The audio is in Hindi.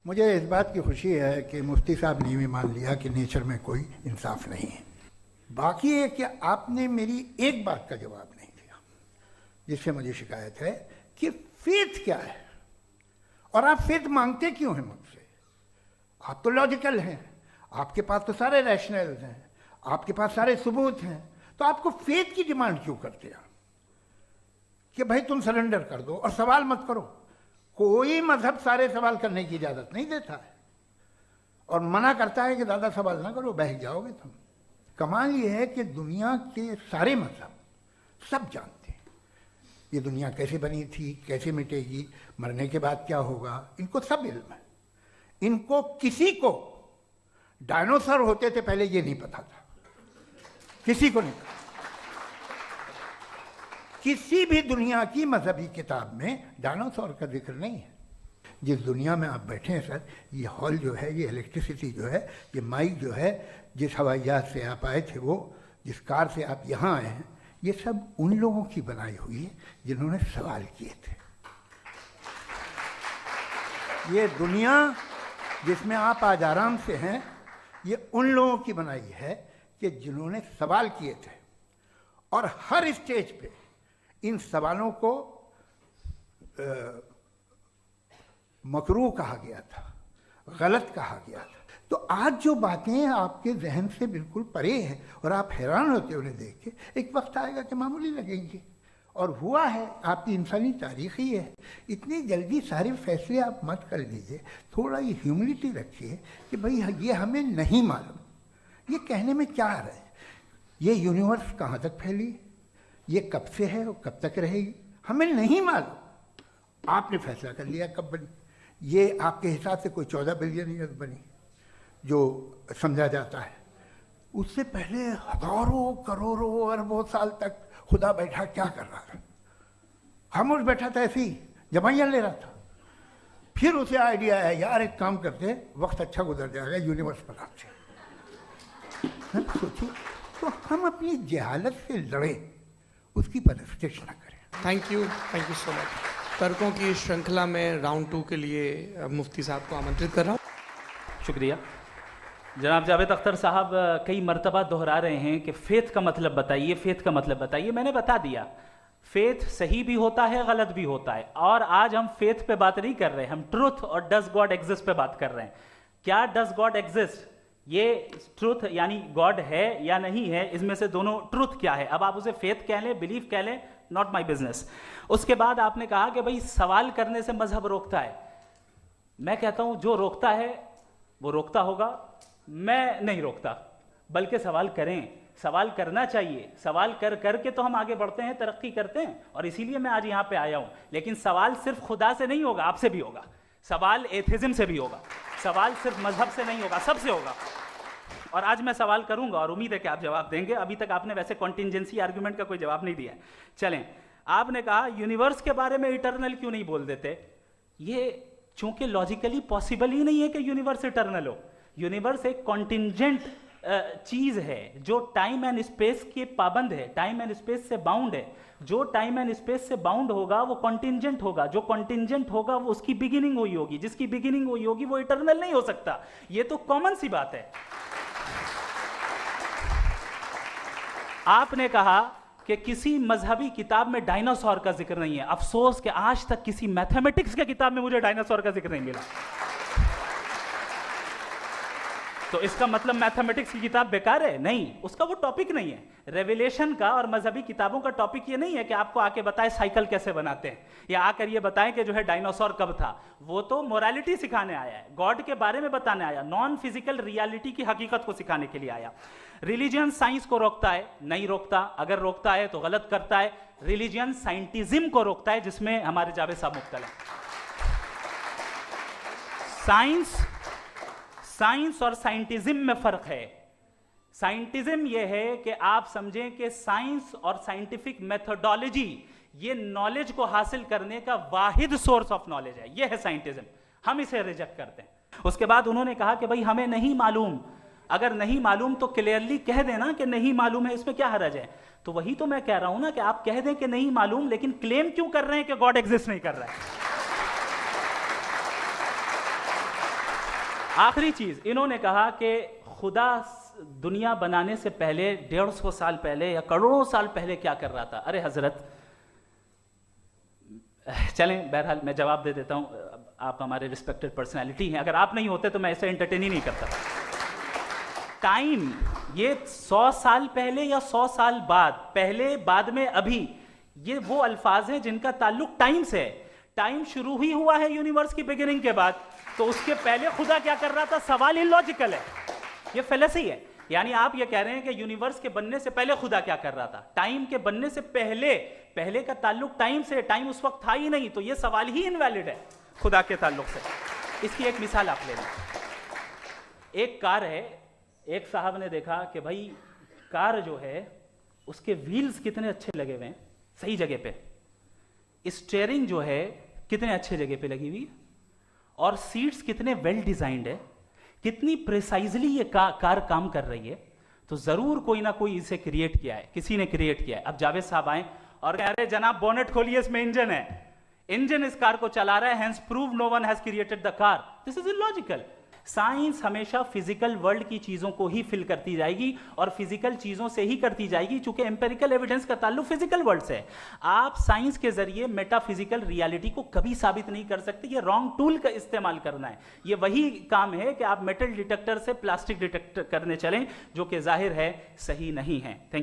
मुझे इस बात की खुशी है कि मुफ्ती साहब ने भी मान लिया कि नेचर में कोई इंसाफ नहीं है। बाकी है कि आपने मेरी एक बात का जवाब नहीं दिया, जिससे मुझे शिकायत है कि फेथ क्या है और आप फेथ मांगते क्यों हैं मुझसे। आप तो लॉजिकल हैं, आपके पास तो सारे रैशनल्स हैं, आपके पास सारे सबूत हैं, तो आपको फेथ की डिमांड क्यों करते हैं कि भाई तुम सरेंडर कर दो और सवाल मत करो। कोई मजहब सारे सवाल करने की इजाजत नहीं देता है और मना करता है कि ज़्यादा सवाल ना करो, बह जाओगे तुम। कमाल ये है कि दुनिया के सारे मजहब सब जानते हैं ये दुनिया कैसे बनी थी, कैसे मिटेगी, मरने के बाद क्या होगा, इनको सब इल्म है। इनको किसी को डायनासोर होते थे पहले ये नहीं पता था, किसी को नहीं पता। किसी भी दुनिया की मजहबी किताब में डायनासोर का जिक्र नहीं है। जिस दुनिया में आप बैठे हैं सर, ये हॉल जो है, ये इलेक्ट्रिसिटी जो है, ये माइक जो है, जिस हवाई जहाज से आप आए थे, वो जिस कार से आप यहाँ आए हैं, ये सब उन लोगों की बनाई हुई है जिन्होंने सवाल किए थे। ये दुनिया जिसमें आप आज आराम से हैं, ये उन लोगों की बनाई है कि जिन्होंने सवाल किए थे और हर स्टेज पे इन सवालों को मकरूह कहा गया था, गलत कहा गया था। तो आज जो बातें आपके जहन से बिल्कुल परे हैं और आप हैरान होते उन्हें देख के, एक वक्त आएगा कि मामूली लगेंगे। और हुआ है, आपकी इंसानी तारीख ही है। इतनी जल्दी सारे फैसले आप मत कर लीजिए, थोड़ा ये ह्यूमिलिटी रखिए कि भाई ये हमें नहीं मालूम। ये कहने में क्या आ रहा है, ये यूनिवर्स कहाँ तक फैली, ये कब से है और कब तक रहेगी, हमें नहीं मालूम। आपने फैसला कर लिया कब बनी। ये आपके हिसाब से कोई 14 बिलियन ईयर बनी जो समझा जाता है। उससे पहले हजारों करोड़ों अरबों साल तक खुदा बैठा क्या कर रहा था? खामोश बैठा था, ऐसे ही जमाइयाँ ले रहा था। फिर उसे आइडिया आया, यार एक काम करते, वक्त अच्छा गुजर जाएगा, यूनिवर्स बनाते। सोचिए, तो हम अपनी जहालत से लड़े, उसकी परस्तिश न करें। Thank you so much. तर्कों की श्रृंखला में राउंड 2 के लिए मुफ्ती साहब को आमंत्रित कर रहा हूँ। शुक्रिया। जनाब जावेद अख्तर साहब कई मरतबा दोहरा रहे हैं कि फेथ का मतलब बताइए, फेथ का मतलब बताइए। मैंने बता दिया, फेथ सही भी होता है, गलत भी होता है। और आज हम फेथ पे बात नहीं कर रहे, हम ट्रुथ और डज गॉड एग्जिस्ट पे बात कर रहे हैं। क्या डज गॉड एग्जिस्ट, ये ट्रुथ यानी गॉड है या नहीं है, इसमें से दोनों ट्रुथ क्या है। अब आप उसे फेथ कह लें, बिलीफ कह लें, नॉट माई बिजनेस। उसके बाद आपने कहा कि भाई सवाल करने से मजहब रोकता है। मैं कहता हूं जो रोकता है वो रोकता होगा, मैं नहीं रोकता। बल्कि सवाल करें, सवाल करना चाहिए। सवाल कर करके तो हम आगे बढ़ते हैं, तरक्की करते हैं, और इसीलिए मैं आज यहां पे आया हूं। लेकिन सवाल सिर्फ खुदा से नहीं होगा, आपसे भी होगा। सवाल एथिज्म से भी होगा, सवाल सिर्फ मजहब से नहीं होगा, सबसे होगा। और आज मैं सवाल करूंगा और उम्मीद है कि आप जवाब देंगे। अभी तक आपने वैसे कॉन्टिंजेंसी आर्गुमेंट का कोई जवाब नहीं दिया। चलें, आपने कहा यूनिवर्स के बारे में इटर्नल क्यों नहीं बोल देते। ये चूंकि लॉजिकली पॉसिबल ही नहीं है कि यूनिवर्स इटर्नल हो। यूनिवर्स एक कॉन्टिंजेंट चीज है जो टाइम एंड स्पेस के पाबंद है, टाइम एंड स्पेस से बाउंड है। जो टाइम एंड स्पेस से बाउंड होगा वो कॉन्टिंजेंट होगा, जो कॉन्टिंजेंट होगा वो उसकी बिगिनिंग हुई होगी, जिसकी बिगिनिंग हुई होगी वो इटर्नल नहीं हो सकता। ये तो कॉमन सी बात है। आपने कहा कि किसी मजहबी किताब में डायनासोर का जिक्र नहीं है। अफसोस कि आज तक किसी मैथमेटिक्स की किताब में मुझे डायनासोर का जिक्र नहीं मिला। तो इसका मतलब मैथमेटिक्स की किताब बेकार है? नहीं, उसका वो टॉपिक नहीं है। रेवलेशन का और मजहबी किताबों का टॉपिक ये नहीं है कि आपको आके बताए साइकिल कैसे बनाते हैं, या आकर ये बताएं कि जो है डायनासोर कब था। वो तो मोरालिटी सिखाने आया है, गॉड के बारे में बताने आया, नॉन फिजिकल रियलिटी की हकीकत को सिखाने के लिए आया। रिलीजियन साइंस को रोकता है? नहीं रोकता। अगर रोकता है तो गलत करता है। रिलीजियन साइंटिज्म को रोकता है, जिसमें हमारे जावेद साहब मुब्तला हैं। साइंस और साइंटिज्म में फर्क है। साइंटिज्म यह है कि आप समझें कि साइंस और साइंटिफिक मेथोडोलॉजी ये नॉलेज को हासिल करने का वाहिद सोर्स ऑफ नॉलेज है। यह है साइंटिज्म। हम इसे रिजेक्ट करते हैं। उसके बाद उन्होंने कहा कि भाई हमें नहीं मालूम। अगर नहीं मालूम तो क्लियरली कह देना कि नहीं मालूम है, इसमें क्या हर्ज है। तो वही तो मैं कह रहा हूं ना कि आप कह दें कि नहीं मालूम, लेकिन क्लेम क्यों कर रहे हैं कि गॉड एग्जिस्ट नहीं कर रहा है। आखिरी चीज, इन्होंने कहा कि खुदा दुनिया बनाने से पहले 150 साल पहले या करोड़ों साल पहले क्या कर रहा था। अरे हजरत, चलें, बहरहाल मैं जवाब दे देता हूं, आप हमारे रिस्पेक्टेड पर्सनालिटी हैं, अगर आप नहीं होते तो मैं ऐसे एंटरटेन ही नहीं करता। टाइम, ये 100 साल पहले या 100 साल बाद, पहले बाद में अभी, ये वो अल्फाज हैं जिनका ताल्लुक टाइम से है। टाइम शुरू ही हुआ है यूनिवर्स की बिगिनिंग के बाद, तो उसके पहले खुदा क्या कर रहा था, सवाल इलॉजिकल है, ये फेलेसी है। यानी आप ये कह रहे हैं कि यूनिवर्स के बनने से पहले खुदा क्या कर रहा था, टाइम के बनने से पहले, पहले का ताल्लुक टाइम से, टाइम उस वक्त था ही नहीं, तो ये सवाल ही इनवैलिड है खुदा के ताल्लुक से। इसकी एक मिसाल आप ले लें। एक कार है, एक साहब ने देखा कि भाई कार जो है उसके व्हील्स कितने अच्छे लगे हुए हैं सही जगह पे, स्टीयरिंग जो है कितने अच्छे जगह पे लगी हुई, और सीट्स कितने वेल डिजाइंड है, कितनी प्रिसाइजली ये कार काम कर रही है, तो जरूर कोई ना कोई इसे क्रिएट किया है, किसी ने क्रिएट किया है। अब जावेद साहब आए और कह रहे जनाब बोनेट खोलिए, इसमें इंजन है, इंजन इस कार को चला रहा है, hence prove no one has created the car. This is illogical. Science हमेशा फिजिकल वर्ल्ड की चीजों को ही फिल करती जाएगी और फिजिकल चीजों से ही करती जाएगी, चूंकि एम्पेरिकल एविडेंस का ताल्लुक फिजिकल वर्ल्ड से है। आप साइंस के जरिए मेटाफिजिकल रियलिटी को कभी साबित नहीं कर सकते, ये रॉन्ग टूल का इस्तेमाल करना है। ये वही काम है कि आप मेटल डिटेक्टर से प्लास्टिक डिटेक्टर करने चलें, जो कि जाहिर है सही नहीं है। थैंक